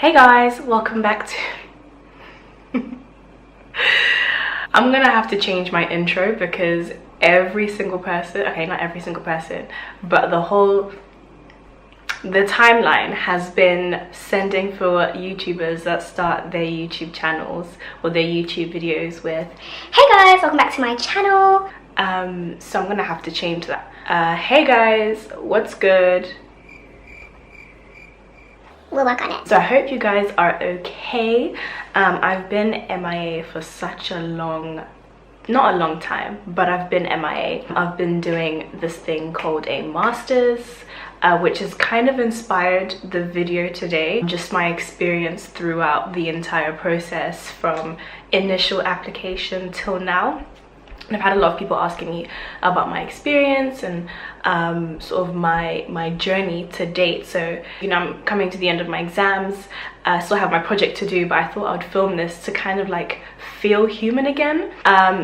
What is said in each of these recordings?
Hey guys, welcome back to I'm gonna have to change my intro because every single person, okay, not every single person, but the timeline has been sending for YouTubers that start their YouTube channels or their YouTube videos with, hey guys, welcome back to my channel. So I'm gonna have to change that. Hey guys, what's good? We'll work on it. So I hope you guys are okay. I've been MIA for such a not a long time, but I've been MIA. I've been doing this thing called a master's, which has kind of inspired the video today. Just my experience throughout the entire process from initial application till now. And I've had a lot of people asking me about my experience and sort of my journey to date. So, you know, I'm coming to the end of my exams. I still have my project to do, but I thought I would film this to kind of like feel human again.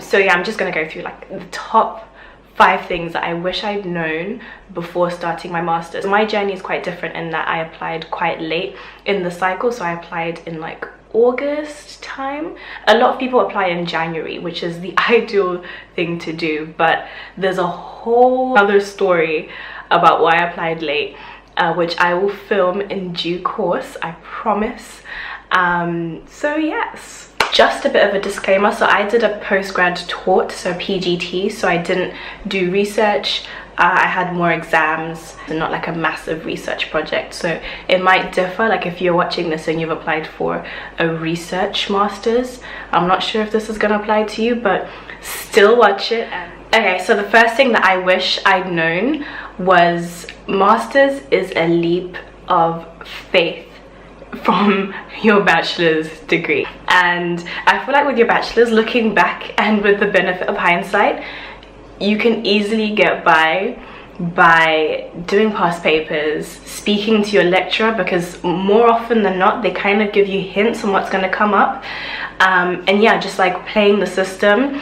So yeah, I'm just gonna go through like the top 5 things that I wish I'd known before starting my master's. My journey is quite different in that I applied quite late in the cycle. So I applied in like August time. A lot of people apply in January, which is the ideal thing to do, but there's a whole other story about why I applied late, which I will film in due course, I promise. So yes, just a bit of a disclaimer. So I did a postgrad taught, so PGT, so I didn't do research. I had more exams and not like a massive research project, so it might differ. Like if you're watching this and you've applied for a research master's, I'm not sure if this is going to apply to you, but still watch it. Okay, so the first thing that I wish I'd known was master's is a leap of faith from your bachelor's degree. And I feel like with your bachelor's, looking back and with the benefit of hindsight, you can easily get by doing past papers, speaking to your lecturer, because more often than not they kind of give you hints on what's going to come up, and yeah, just like playing the system.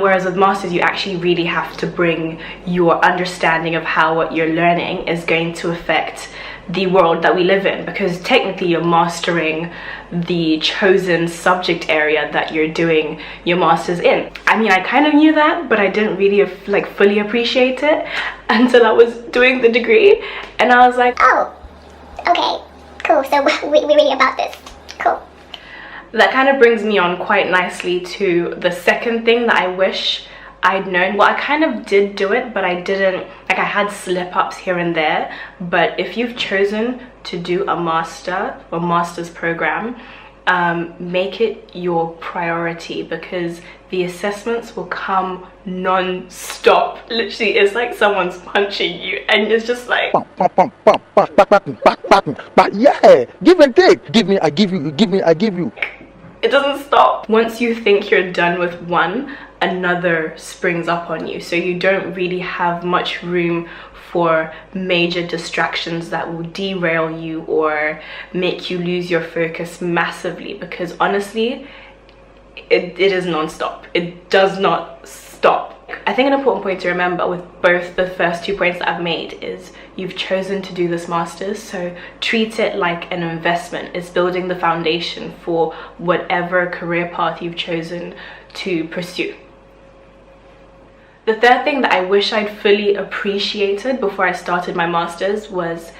Whereas with masters, you actually really have to bring your understanding of how what you're learning is going to affect the world that we live in, because technically you're mastering the chosen subject area that you're doing your master's in. I mean, I kind of knew that, but I didn't really like fully appreciate it until I was doing the degree, and I was like, oh, okay, cool, so we're reading about this, cool. That kind of brings me on quite nicely to the second thing that I wish I'd known. Well, I kind of did do it, but I didn't, like I had slip-ups here and there. But if you've chosen to do a master or master's program, make it your priority, because the assessments will come non-stop. Literally, it's like someone's punching you and it's just like, yeah, give and take, give me, I give you, give me, I give you. It doesn't stop. Once you think you're done with one, another springs up on you, so you don't really have much room for major distractions that will derail you or make you lose your focus massively, because honestly it is non-stop. It does not stop. I think an important point to remember with both the first 2 points that I've made is you've chosen to do this master's, so treat it like an investment. It's building the foundation for whatever career path you've chosen to pursue. The third thing that I wish I'd fully appreciated before I started my master's was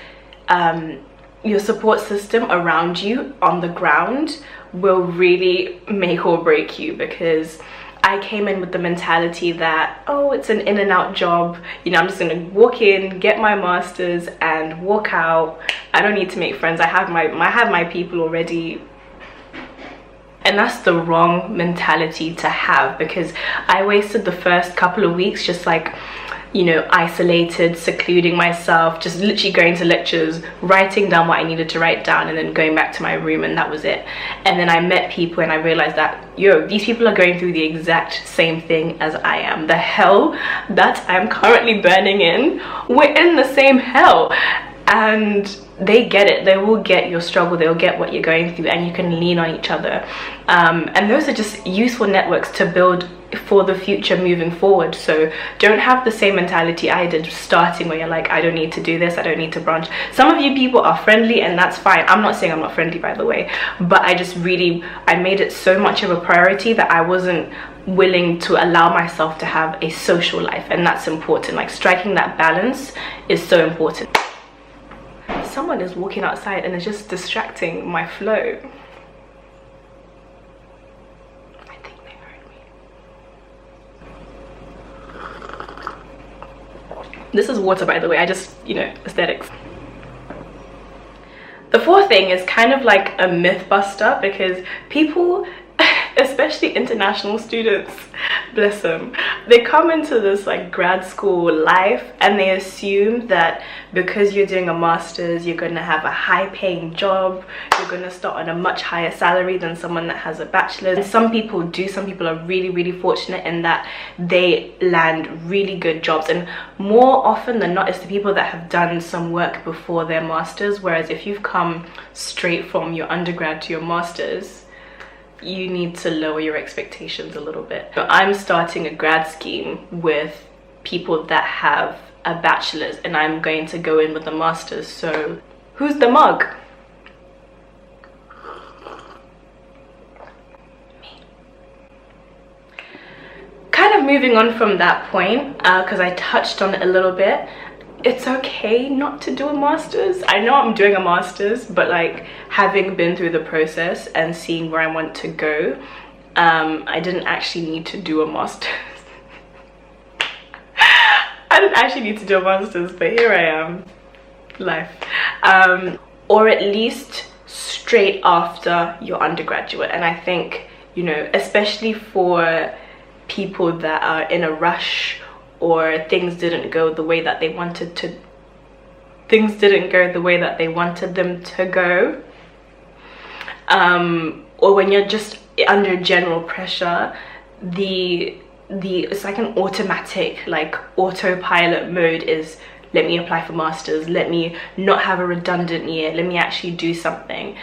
your support system around you on the ground will really make or break you, because I came in with the mentality that, oh, it's an in and out job, you know, I'm just gonna walk in, get my master's and walk out. I don't need to make friends. I have my people already. And that's the wrong mentality to have, because I wasted the first couple of weeks just like, you know, isolated, secluding myself, just literally going to lectures, writing down what I needed to write down, and then going back to my room, and that was it. And then I met people and I realized that, yo, these people are going through the exact same thing as I am. The hell that I'm currently burning in, we're in the same hell. And they get it. They will get your struggle, they'll get what you're going through, and you can lean on each other. And those are just useful networks to build for the future moving forward. So don't have the same mentality I did starting, where you're like, I don't need to do this, I don't need to branch. Some of you people are friendly, and that's fine. I'm not saying I'm not friendly, by the way, but I made it so much of a priority that I wasn't willing to allow myself to have a social life, and that's important. Like, striking that balance is so important. Someone is walking outside and it's just distracting my flow. I think they heard me. This is water, by the way. I just, you know, aesthetics. The fourth thing is kind of like a myth buster, because people, especially international students, bless them, they come into this like grad school life and they assume that because you're doing a master's, you're going to have a high paying job, you're going to start on a much higher salary than someone that has a bachelor's. And some people do. Some people are really fortunate in that they land really good jobs, and more often than not it's the people that have done some work before their master's. Whereas if you've come straight from your undergrad to your master's, you need to lower your expectations a little bit. I'm starting a grad scheme with people that have a bachelor's, and I'm going to go in with a master's. So who's the mug? Me. Kind of moving on from that point, because I touched on it a little bit. It's okay not to do a master's. I know I'm doing a master's, but like, having been through the process and seeing where I want to go, I didn't actually need to do a master's. I didn't actually need to do a master's, but here I am. Life. Or at least straight after your undergraduate. And I think, you know, especially for people that are in a rush, or things didn't go the way that they wanted to, them to go, or when you're just under general pressure, it's like an automatic, like autopilot mode is, let me apply for masters, let me not have a redundant year, let me actually do something.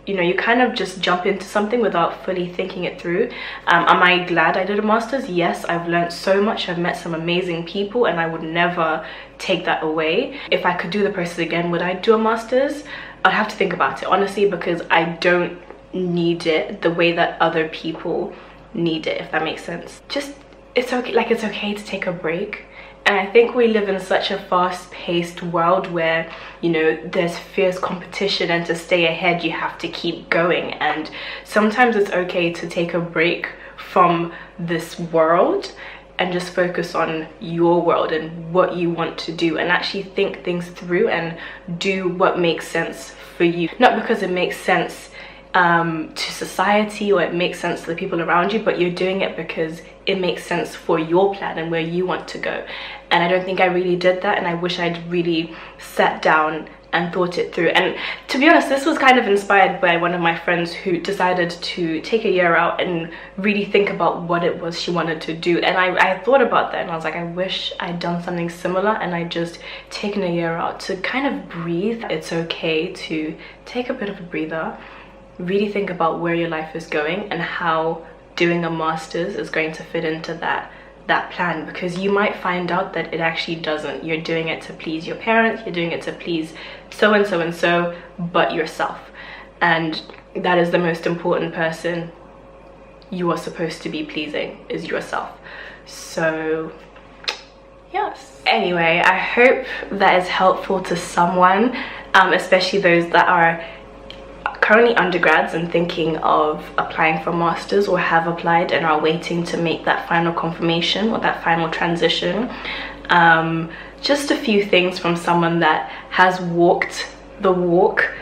You know, you kind of just jump into something without fully thinking it through. Am I glad I did a master's? Yes, I've learned so much, I've met some amazing people, and I would never take that away. If I could do the process again, would I do a master's? I'd have to think about it, honestly, because I don't need it the way that other people need it, if that makes sense. Just, it's okay, like, it's okay to take a break. And I think we live in such a fast-paced world where, you know, there's fierce competition, and to stay ahead you have to keep going. And sometimes it's okay to take a break from this world and just focus on your world and what you want to do, and actually think things through and do what makes sense for you. Not because it makes sense to society or it makes sense to the people around you, but you're doing it because it makes sense for your plan and where you want to go. And I don't think I really did that, and I wish I'd really sat down and thought it through. And to be honest, this was kind of inspired by one of my friends who decided to take a year out and really think about what it was she wanted to do. And I thought about that, and I was like, I wish I'd done something similar, and I'd just taken a year out to kind of breathe. It's okay to take a bit of a breather, really think about where your life is going and how doing a master's is going to fit into that plan, because you might find out that it actually doesn't. You're doing it to please your parents, you're doing it to please so and so and so, but yourself. And that is the most important person you are supposed to be pleasing, is yourself. So yes. Anyway, I hope that is helpful to someone, especially those that are currently undergrads and thinking of applying for masters, or have applied and are waiting to make that final confirmation or that final transition. Just a few things from someone that has walked the walk,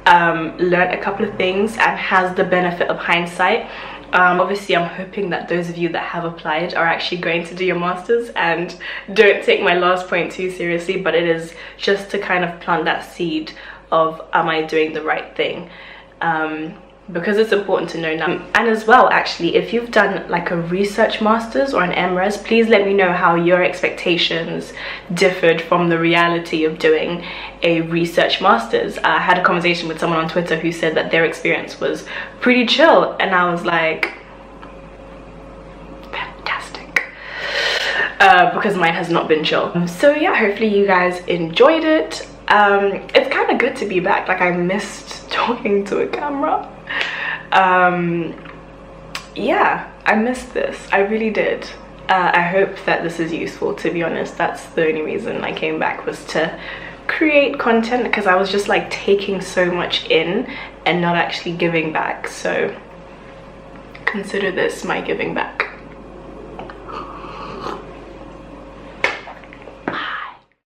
learned a couple of things, and has the benefit of hindsight. Obviously, I'm hoping that those of you that have applied are actually going to do your masters, and don't take my last point too seriously, but it is just to kind of plant that seed of, am I doing the right thing? because it's important to know now. And as well, actually, if you've done like a research masters or an MRes, please let me know how your expectations differed from the reality of doing a research masters. I had a conversation with someone on Twitter who said that their experience was pretty chill, and I was like, fantastic, because mine has not been chill. So yeah, hopefully you guys enjoyed it. It's kind of good to be back. Like, I missed talking to a camera. Yeah, I missed this. I really did. I hope that this is useful, to be honest. That's the only reason I came back, was to create content, because I was just like taking so much in and not actually giving back. So consider this my giving back.